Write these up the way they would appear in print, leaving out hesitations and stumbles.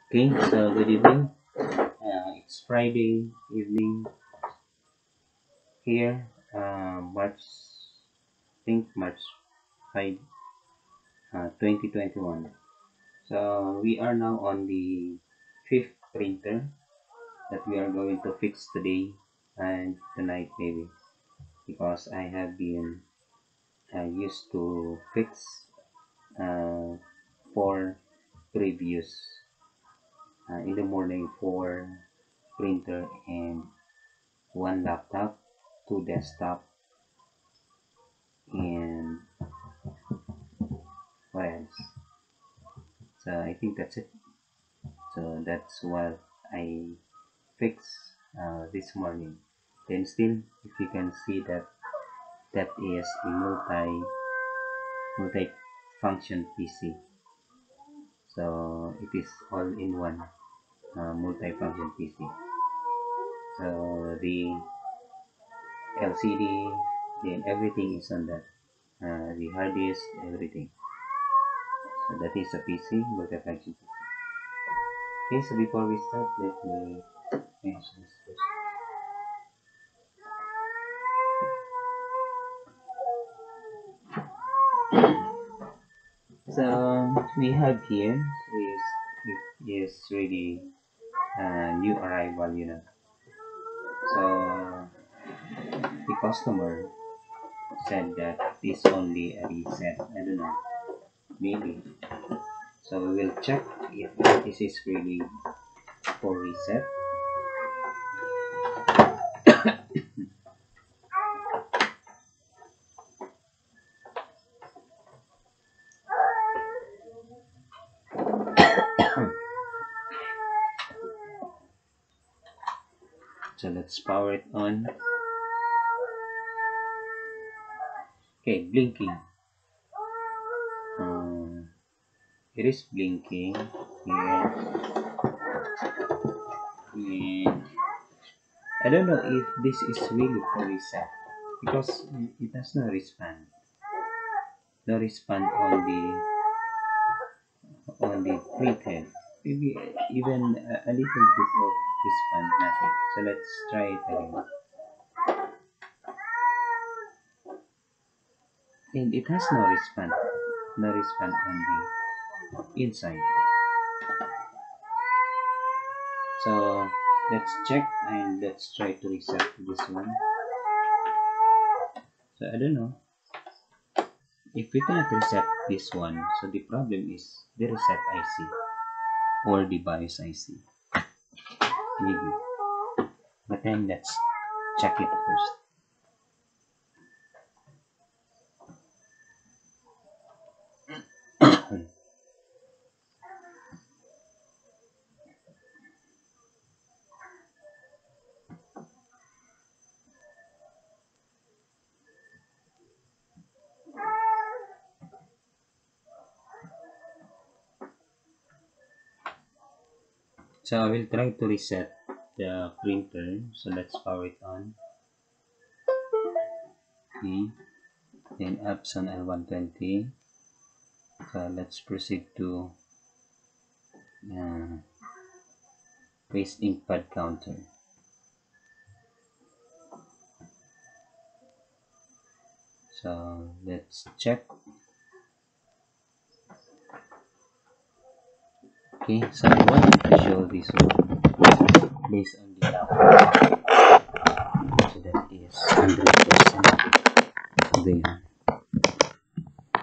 Okay, so good evening. It's Friday evening here, March 5, 2021. So we are now on the fifth printer that we are going to fix today and tonight maybe, because I have been used to fix uh, four previous in the morning, four printer and one laptop, two desktop, and what else? So I think that's it. So that's what I fixed this morning. Then still, if you can see that that is a multi function PC. So it is all in one multi function PC. So the LCD, then everything is on that. The hard disk, everything. So that is a PC, multi function PC. Okay, so before we start, let me mention this first. So we have here is really new arrival, So the customer said that it's only a reset. I don't know, maybe. So we will check if this is really for reset. So let's power it on. Okay, blinking. Um, it is blinking. Yeah. And I don't know if this is really for reset because it has no respond. No respond on the printhead. Maybe even a little bit of respond, nothing. So let's try it again. And it has no respond on the inside. So let's check and let's try to reset this one. So I don't know if we cannot reset this one. So the problem is the reset IC or the BIOS IC, maybe. But then let's check it first. So I will try to reset the printer. So let's power it on. Okay. Then Epson L120. So let's proceed to uh, paste ink pad counter. So let's check. Okay, so I wanted to show this one based on the laptop. So that is 100% there.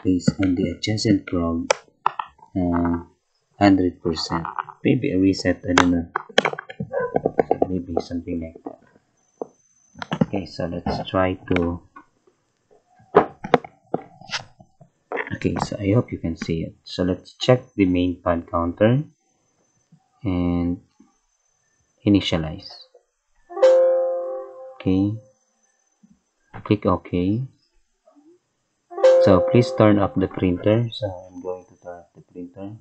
Based on the adjacent probe, 100%. Maybe a reset, I don't know. Maybe something like that. Okay, so let's try to. Okay, so I hope you can see it. So let's check the main pad counter and initialize. Okay, click OK. So please turn off the printer. So I'm going to turn off the printer.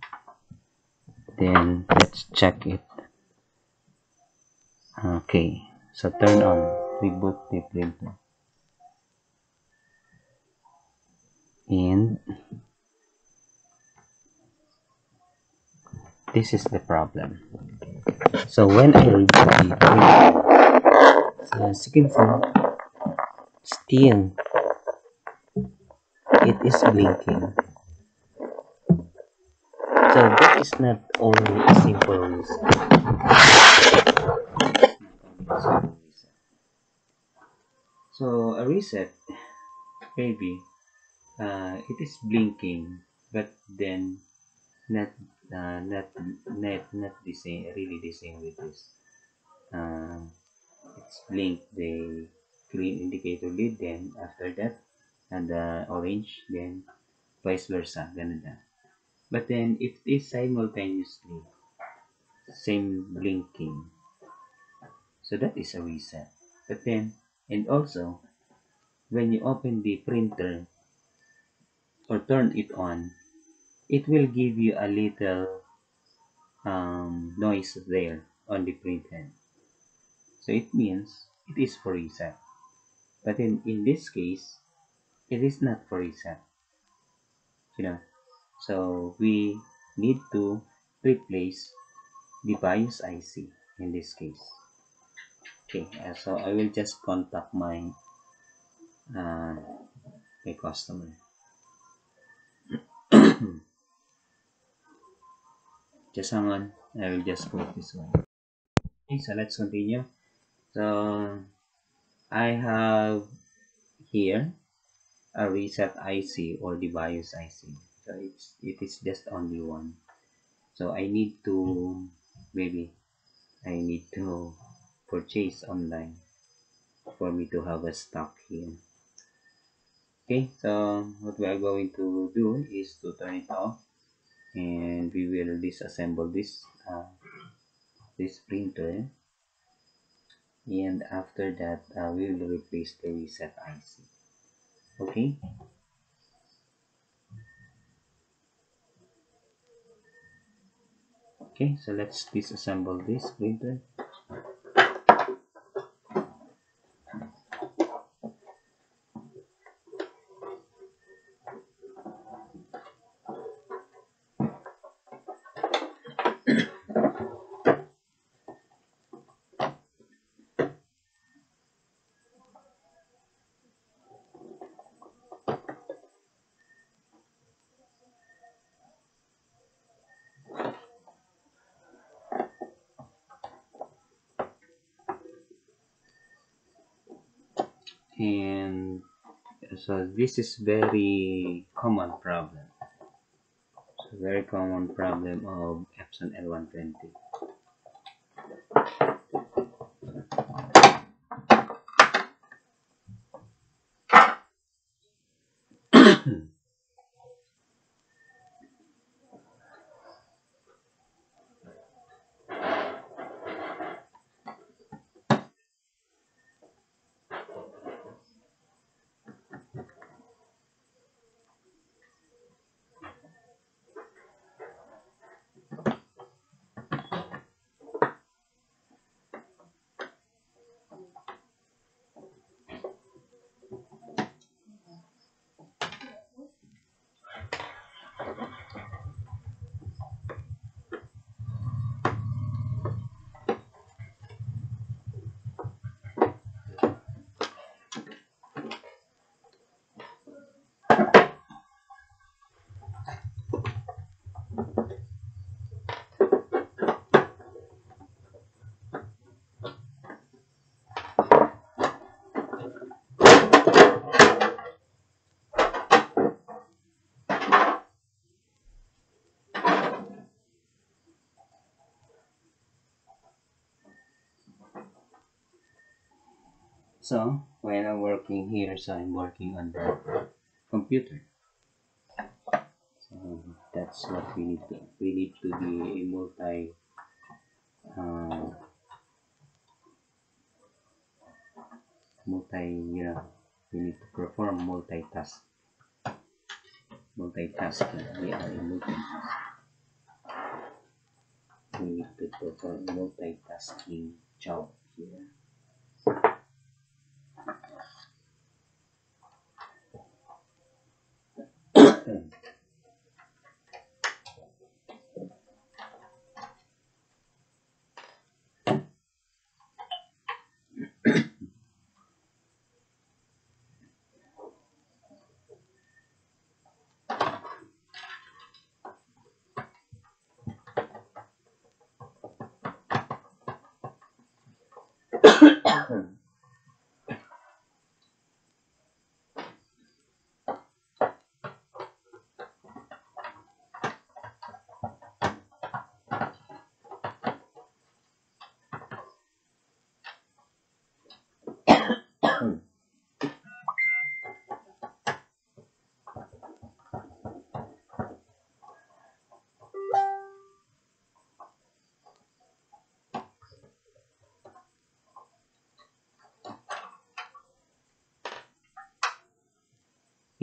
Then let's check it. Okay, so turn on, reboot the printer. And this is the problem. So when I reboot the printer, as you can see, still it is blinking. So that is not only a simple reset. So a reset, maybe it is blinking, but then not not the same, really the same with this. It's blink the green indicator lead, then after that, and the orange, then vice versa, ganun na. But then if it is simultaneously same blinking, so that is a reset. But then, and also when you open the printer or turn it on, it will give you a little noise there on the printhead. So it means it is for reset. But in this case, it is not for reset. You know, so we need to replace the BIOS IC in this case. Okay, so I will just contact uh, my customer. Just hang on, I will just put this one. Okay, so let's continue. So I have here a reset IC or the BIOS IC. So it is just only one. So I need to, maybe I need to purchase online for me to have a stock here. Okay, so what we are going to do is to turn it off, and we will disassemble this printer, and after that we will replace the reset IC. Okay, okay, so let's disassemble this printer. And so this is very common problem. So very common problem of Epson L120. So when I'm working here, so I'm working on the computer. So that's what we need to. We need to be a uh, you know, we need to perform multitasking. We are a multitask. We need to perform multitasking job here.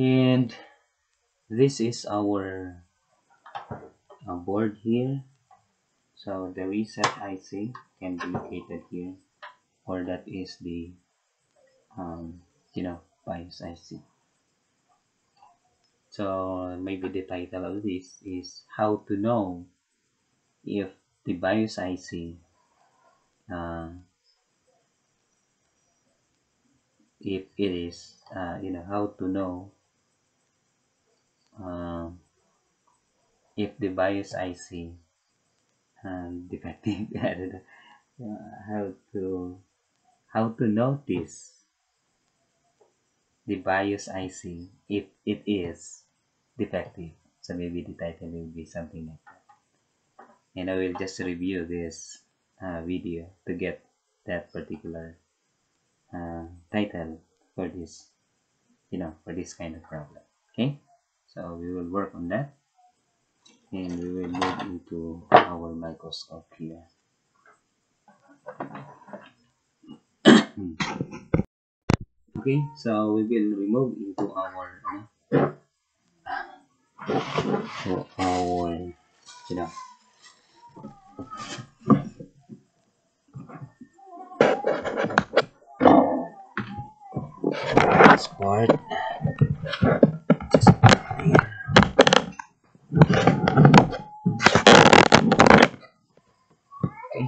And this is our board here. So the reset IC can be located here, or that is the um, BIOS IC. So maybe the title of this is how to know if the BIOS IC, uh, if it is, how to know uh, if the BIOS IC defective. I don't know. How to notice the BIOS IC if it is defective. So maybe the title will be something like that. And I will just review this video to get that particular title for this, for this kind of problem. Okay, so we will work on that, and we will move into our microscope here. Okay, so we will remove into our this part. Just here. Okay.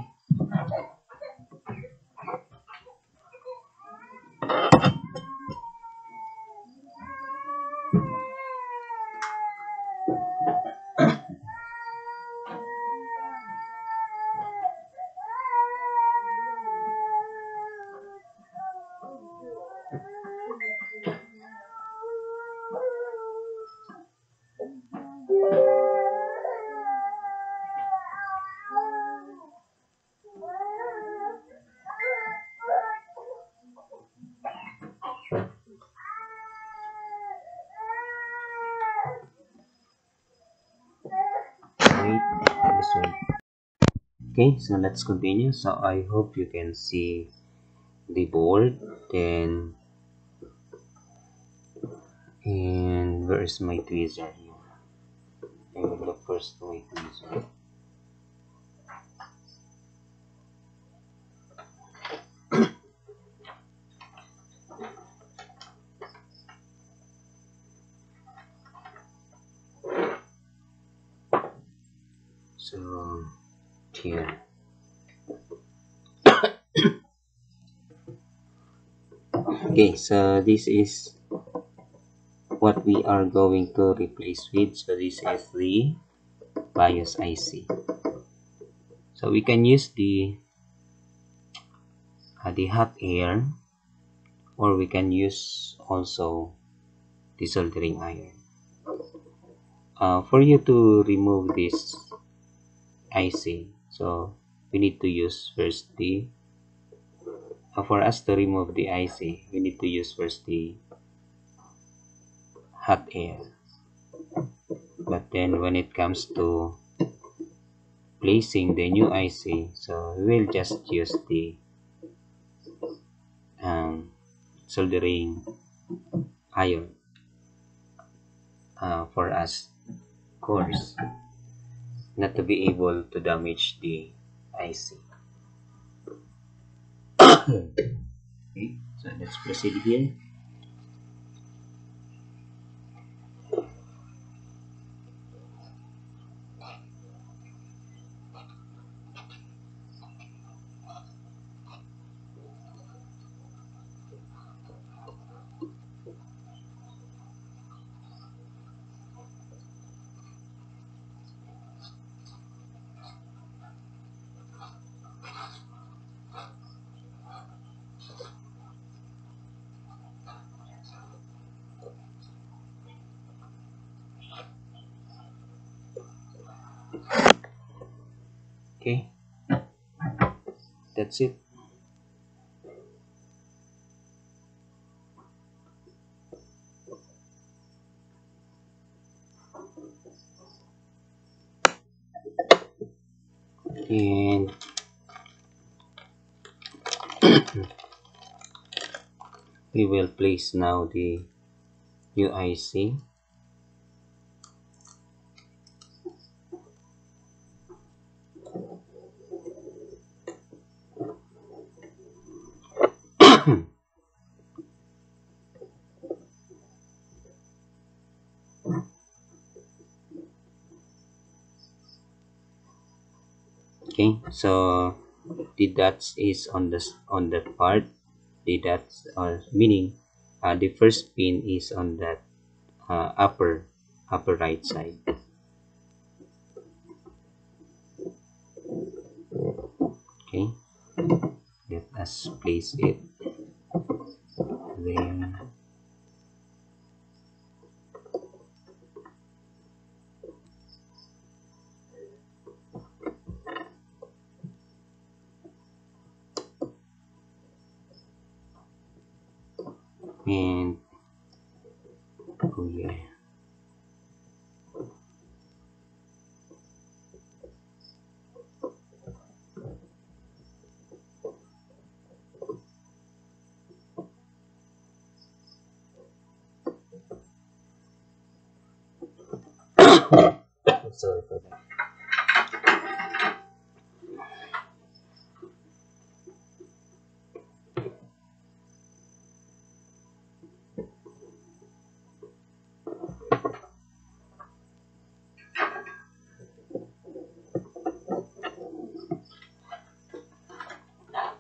Wait, this one. Okay, so let's continue. So I hope you can see the board. Then, and where is my tweezer here? I will look first to my tweezer. So here. Okay, so this is what we are going to replace with. So this is the BIOS IC. So we can use the hot air, or we can use also the soldering iron. For you to remove this IC, so we need to use first for us to remove the IC, we need to use first the hot air. But then when it comes to placing the new IC, so we will just use the soldering iron for us, of course, not to be able to damage the IC. Okay, so let's proceed here. Okay, that's it. And we will place now the UIC. Okay, so the dots is on that part. The dots are meaning the first pin is on that upper right side. Okay, let us place it there. And oh yeah, sorry for that.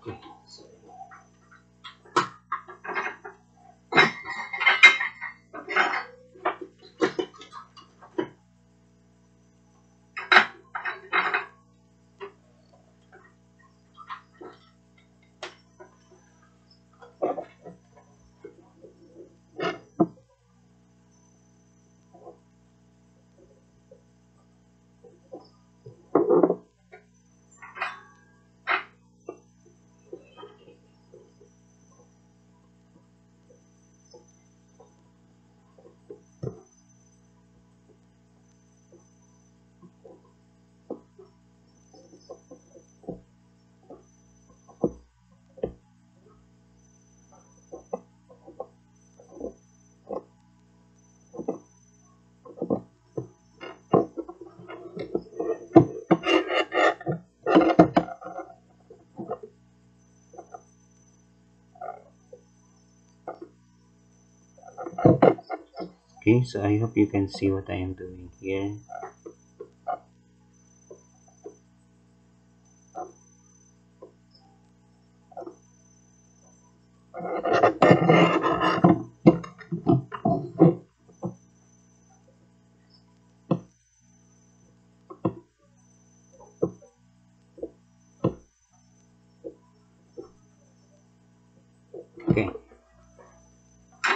Okay, okay, so I hope you can see what I am doing here. Okay,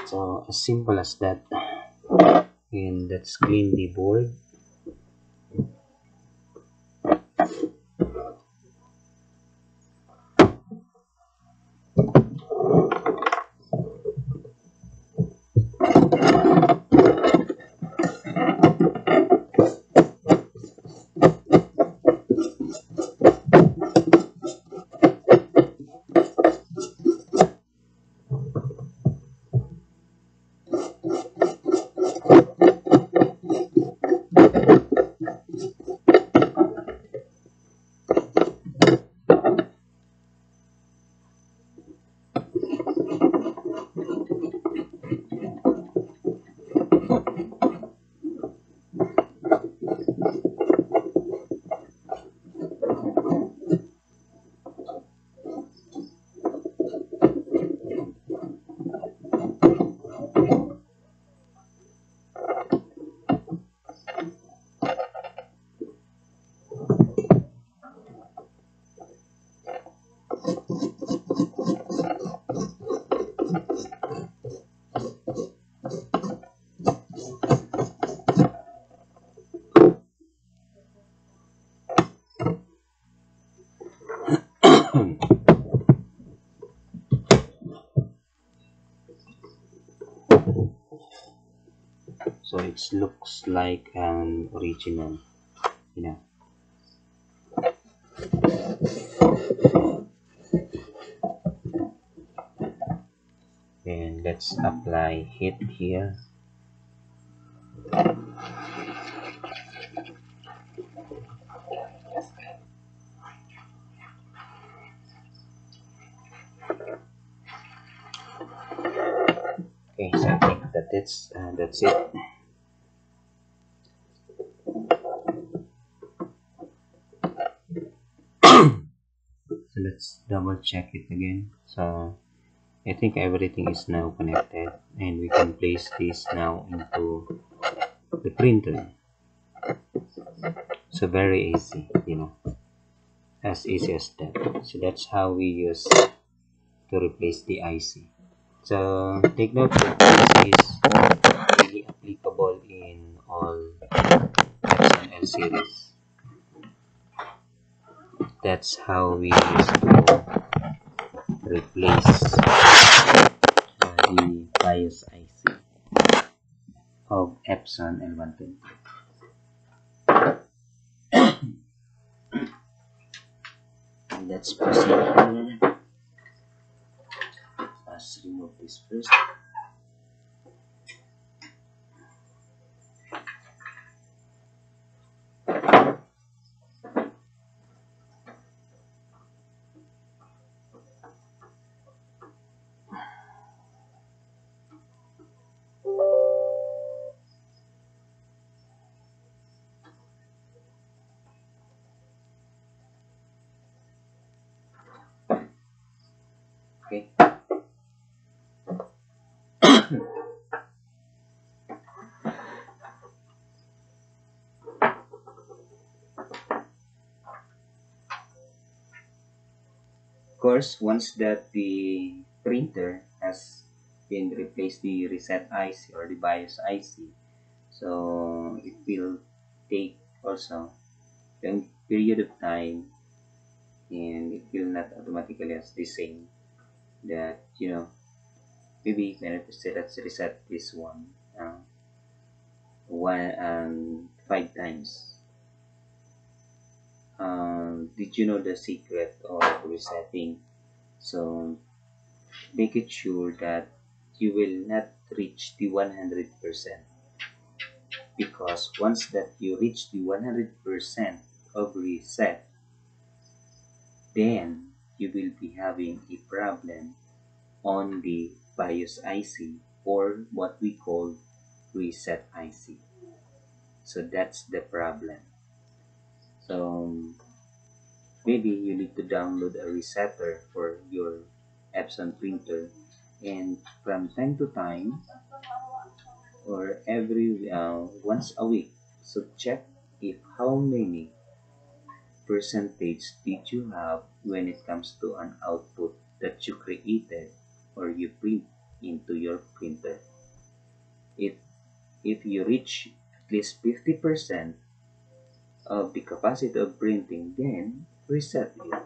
so as simple as that. And let's clean the board. looks like an original, you know. And let's apply heat here. Okay, so I think that's it. So let's double check it again. So I think everything is now connected, and we can place this now into the printer. So very easy, you know, as easy as that. So that's how we use to replace the IC. So take note that this is really applicable in all Epson L series. That's how we use to replace the BIOS IC of Epson L120. Let's proceed here. Let's remove this first. Okay. Of course, once that the printer has been replaced the reset IC or the BIOS IC, so it will take also a period of time, and it will not automatically as the same that, you know, maybe let's reset this one 5 times. Did you know the secret of resetting? So make it sure that you will not reach the 100%, because once that you reach the 100% of reset, then you will be having a problem on the BIOS IC, or what we call reset IC. So that's the problem. So maybe you need to download a resetter for your Epson printer, and from time to time or every once a week, so check if how many percentage did you have when it comes to an output that you created or you print into your printer. If you reach at least 50% of the capacity of printing, then reset it.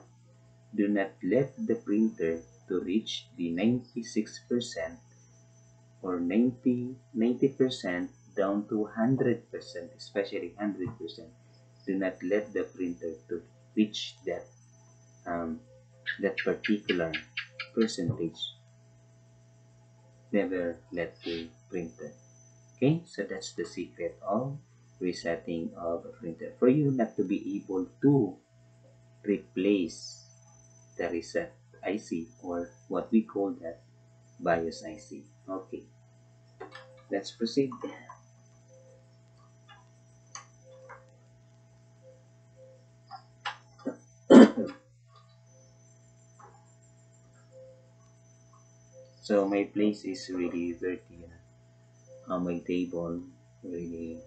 Do not let the printer to reach the 96% or 90% down to 100%, especially 100%. Do not let the printer to reach that particular percentage. Never let the printer. Okay, so that's the secret of resetting of a printer. For you not to be able to replace the reset IC, or what we call that BIOS IC. Okay, let's proceed. So my place is really dirty. My table really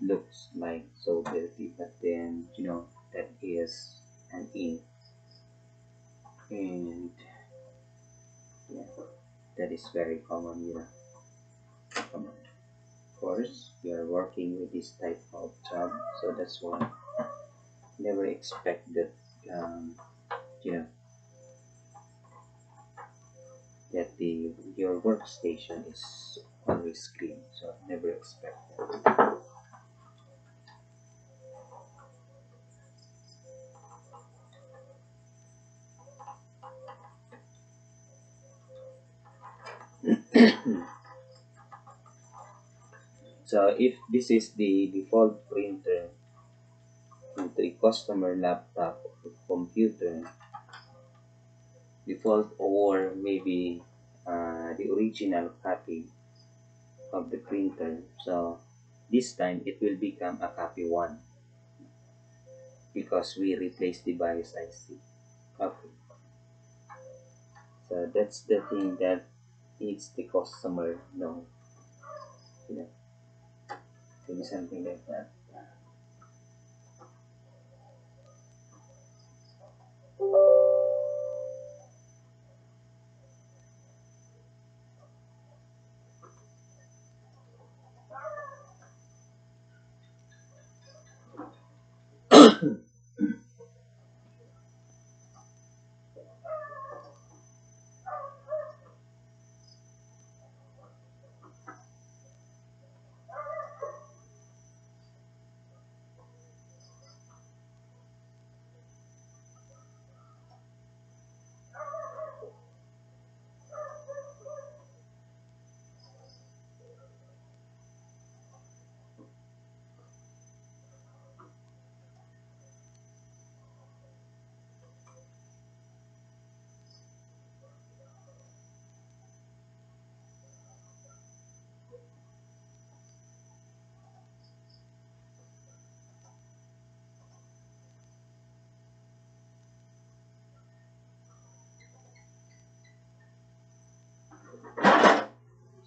looks like so dirty, but then, you know, that is an ink, and yeah, that is very common, you know. Common. Of course, we are working with this type of job, so that's why never expect that, you know, that your workstation is always green, so never expect that. So if this is the default printer into a customer laptop or computer, default or maybe the original copy of the printer, so this time it will become a copy 1 because we replace the BIOS IC. Okay, so that's the thing that needs the customer know, you know, maybe something like that.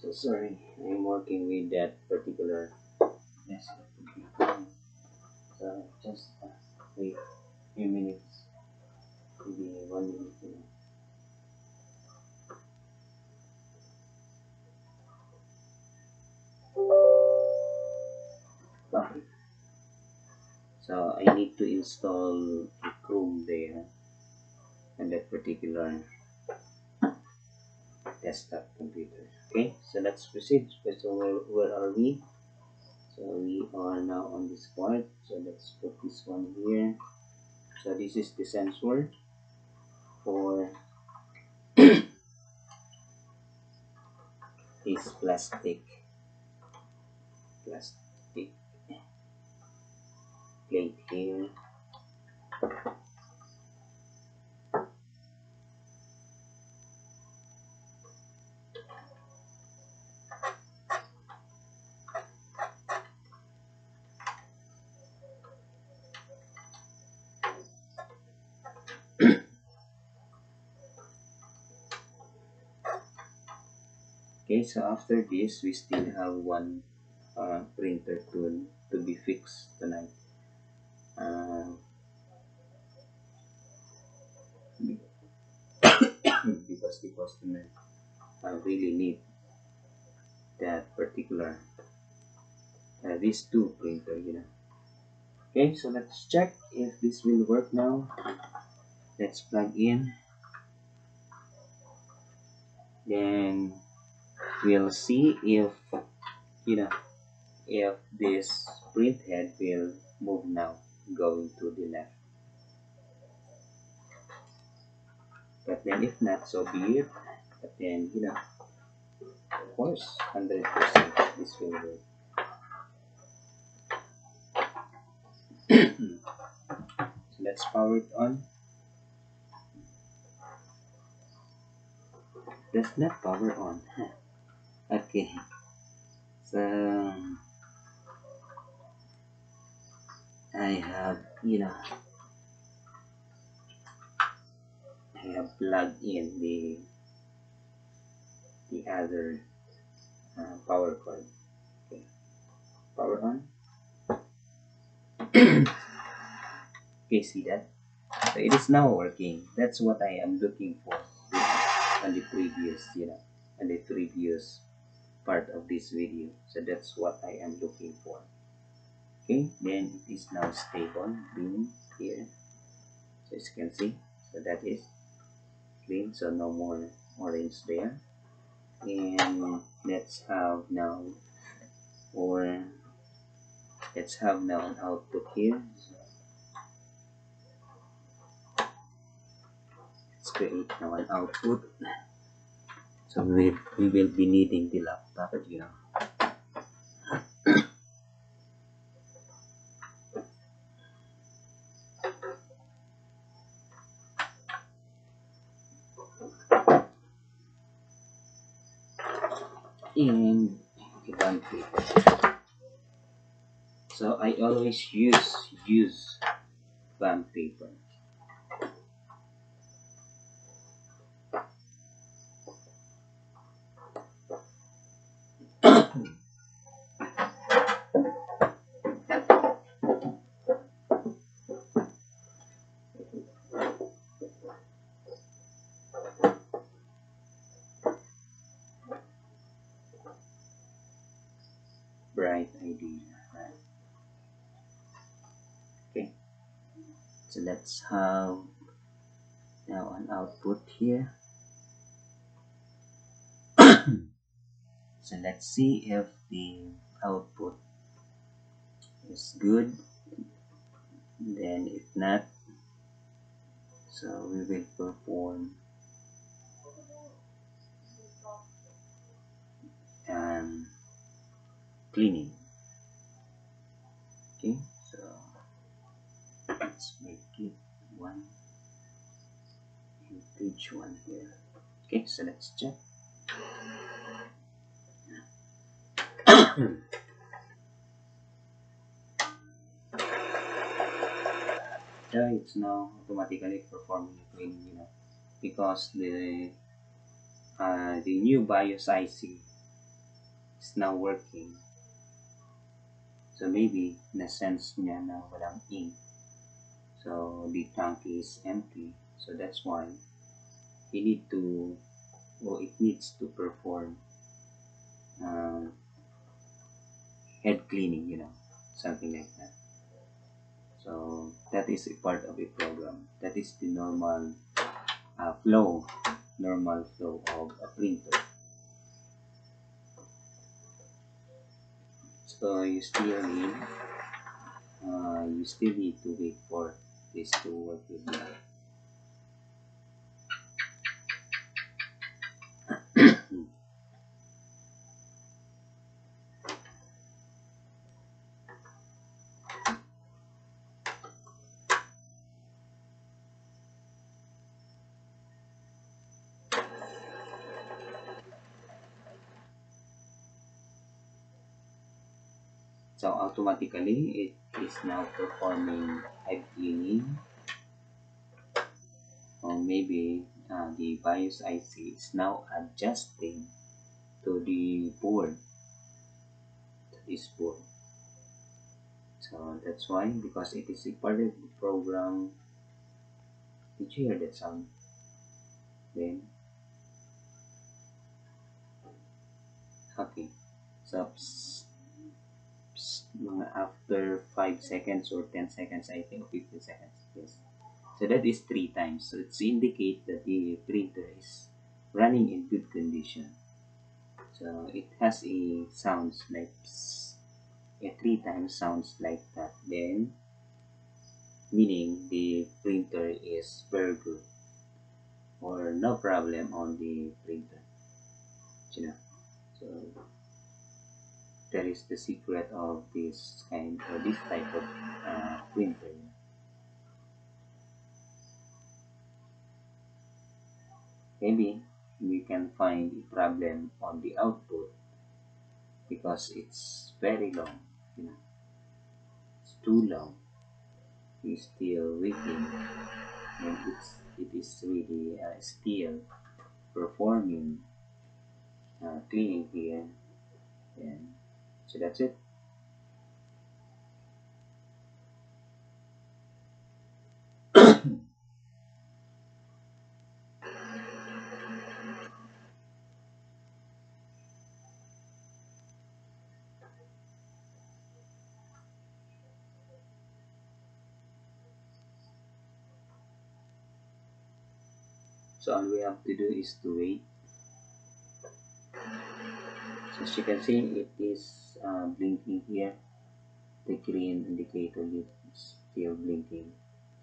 So sorry, I'm working with that particular desktop computer. So just wait a few minutes, maybe 1 minute. Okay. So I need to install a Chrome there on that particular desktop computer. Okay, so let's proceed. So where are we? So we are now on this part. So let's put this one here. So this is the sensor for this plastic plate here. Okay, so after this, we still have one printer tool to be fixed tonight. Uh, because the customer really need that particular these two printer, you know. Okay, so let's check if this will work now. Let's plug in, then we'll see if, you know, if this print head will move now going to the left. But then if not, so be it. But then, you know, of course, 100% this will work. So let's power it on. That's not power on. Okay. So I have, you know, I have plugged in the other power cord. Okay. Power on. Okay, see that? So it is now working. That's what I am looking for on the previous, you know, on the previous part of this video. So that's what I am looking for. Okay, then it is now stable, green here. So as you can see, so that is green, so no more orange there. And or let's have now an output here. So let's create now an output. So we will be needing the laptop, and the band paper. So I always use band paper. Bright idea, right? Okay, so let's have now an output here. So let's see if the output is good. Then if not, so we will perform um, cleaning. Okay, so let's make it one and page one here. Okay, so let's check. Yeah, it's now automatically performing the cleaning, because the new BIOS IC is now working. So maybe in a sense niya na walang ink. So the tank is empty. So that's why you need to, or it needs to perform uh, head cleaning, something like that. So that is a part of a program. That is the flow, normal flow of a printer. So you still need to wait for this to work with you. So automatically it is now performing head cleaning, or maybe the BIOS IC is now adjusting to the board, to this board. So that's why, because it is a part of the program. Did you hear that sound? Then okay. So mga after 5 seconds or 10 seconds, I think 15 seconds. Yes. So that is 3 times. So it's indicate that the printer is running in good condition. So it has a sounds like a 3 times sounds like that. Then meaning the printer is very good or no problem on the printer. You know. So that is the secret of this kind or this type of printer. Maybe we can find a problem on the output because it's very long, it's too long. It's still waiting, and it is really still performing cleaning here, and so that's it. So all we have to do is to wait As you can see, it is blinking here. The green indicator is still blinking.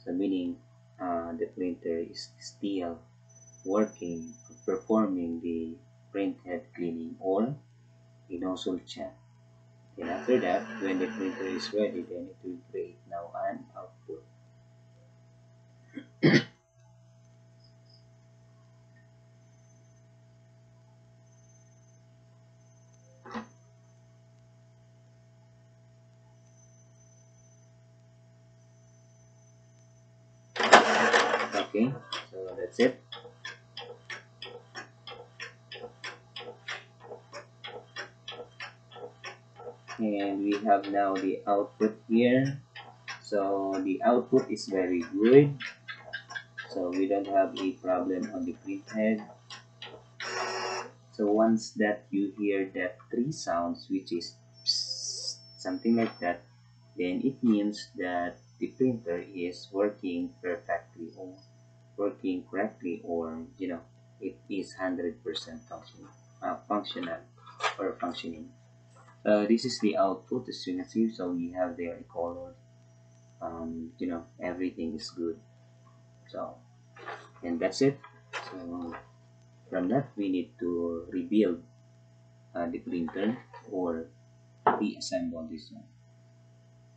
So meaning the printer is still working, performing the print head cleaning or a nozzle check. And after that, when the printer is ready, then it will create now an output. Okay, so that's it. And we have now the output here. So the output is very good. So we don't have a problem on the print head. So once that you hear that three sounds, which is psst, something like that, then it means that the printer is working perfectly or working correctly, or it is 100% functional or functioning. This is the output, as you can see. So we have there a color. Everything is good. So, and that's it. So from that, we need to rebuild the printer or reassemble this one.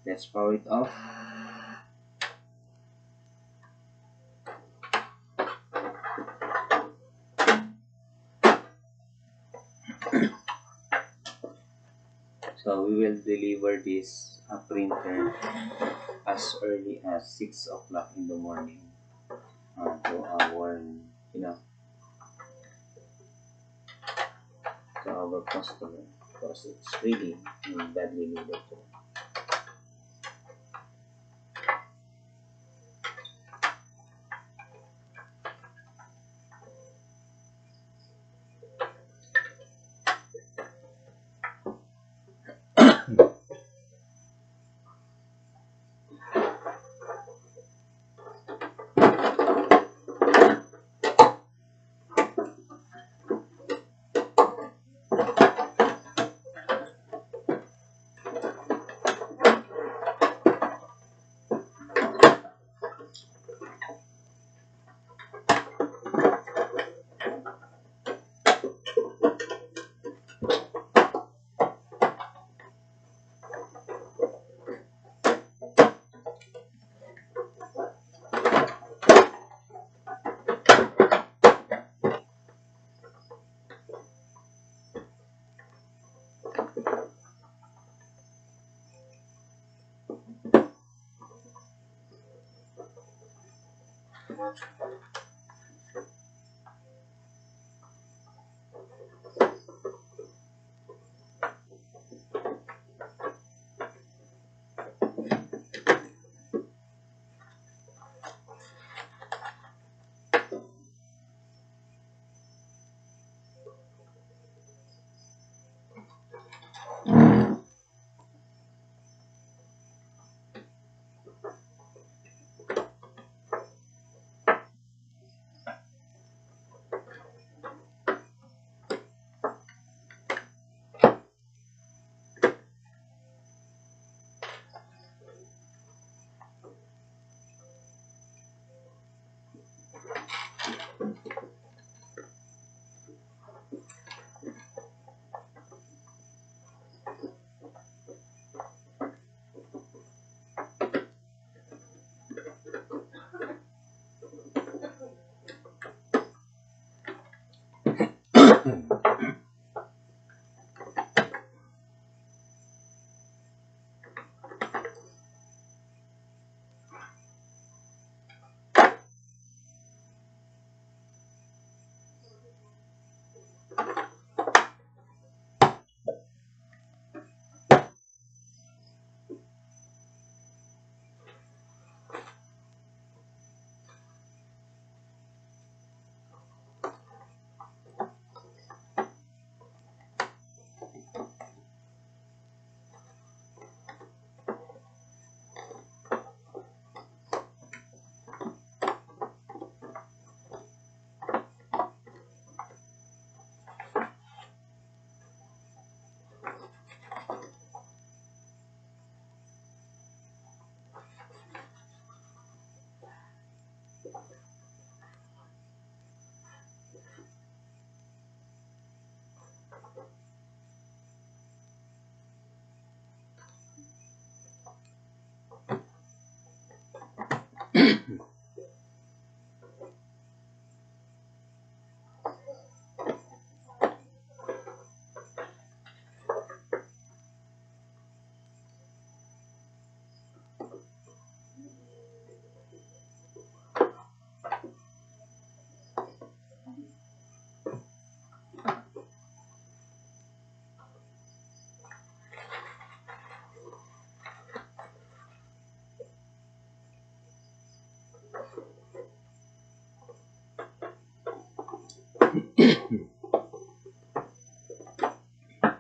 Let's power it off. So we will deliver this printer as early as 6 o'clock in the morning to our, you know, to our customer, because it's really badly needed.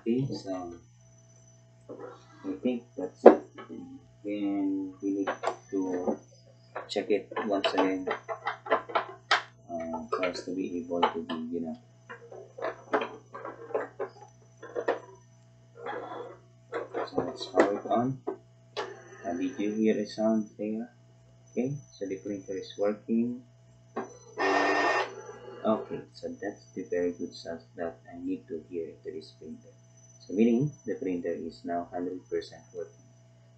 Okay, so I think that's it. Then we need to check it once again for us to be able to be, so let's power it on. Did you hear a sound there? Okay, so the printer is working. Okay, so that's the very good sound that I need to hear to this printer. So meaning the printer is now 100% working.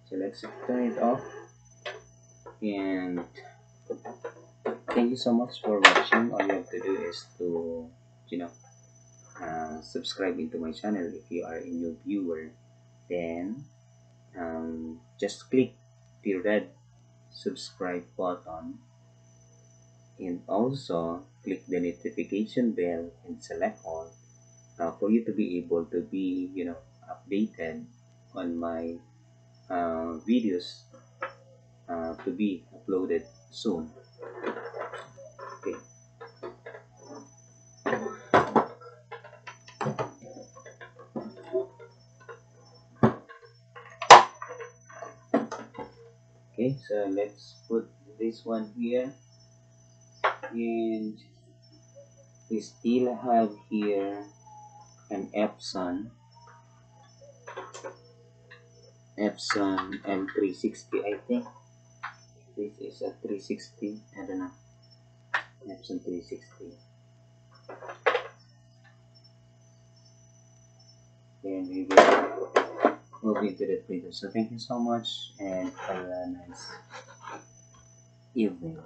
So let's turn it off, and thank you so much for watching. All you have to do is to, you know, subscribe into my channel if you are a new viewer. Then just click the red subscribe button, and also click the notification bell and select all for you to be able to be, updated on my videos to be uploaded soon. Okay, okay, so let's put this one here, and we still have here an Epson M360. I think this is a 360. I don't know. Epson 360. Then we will move into the printer. So thank you so much, and have a nice evening.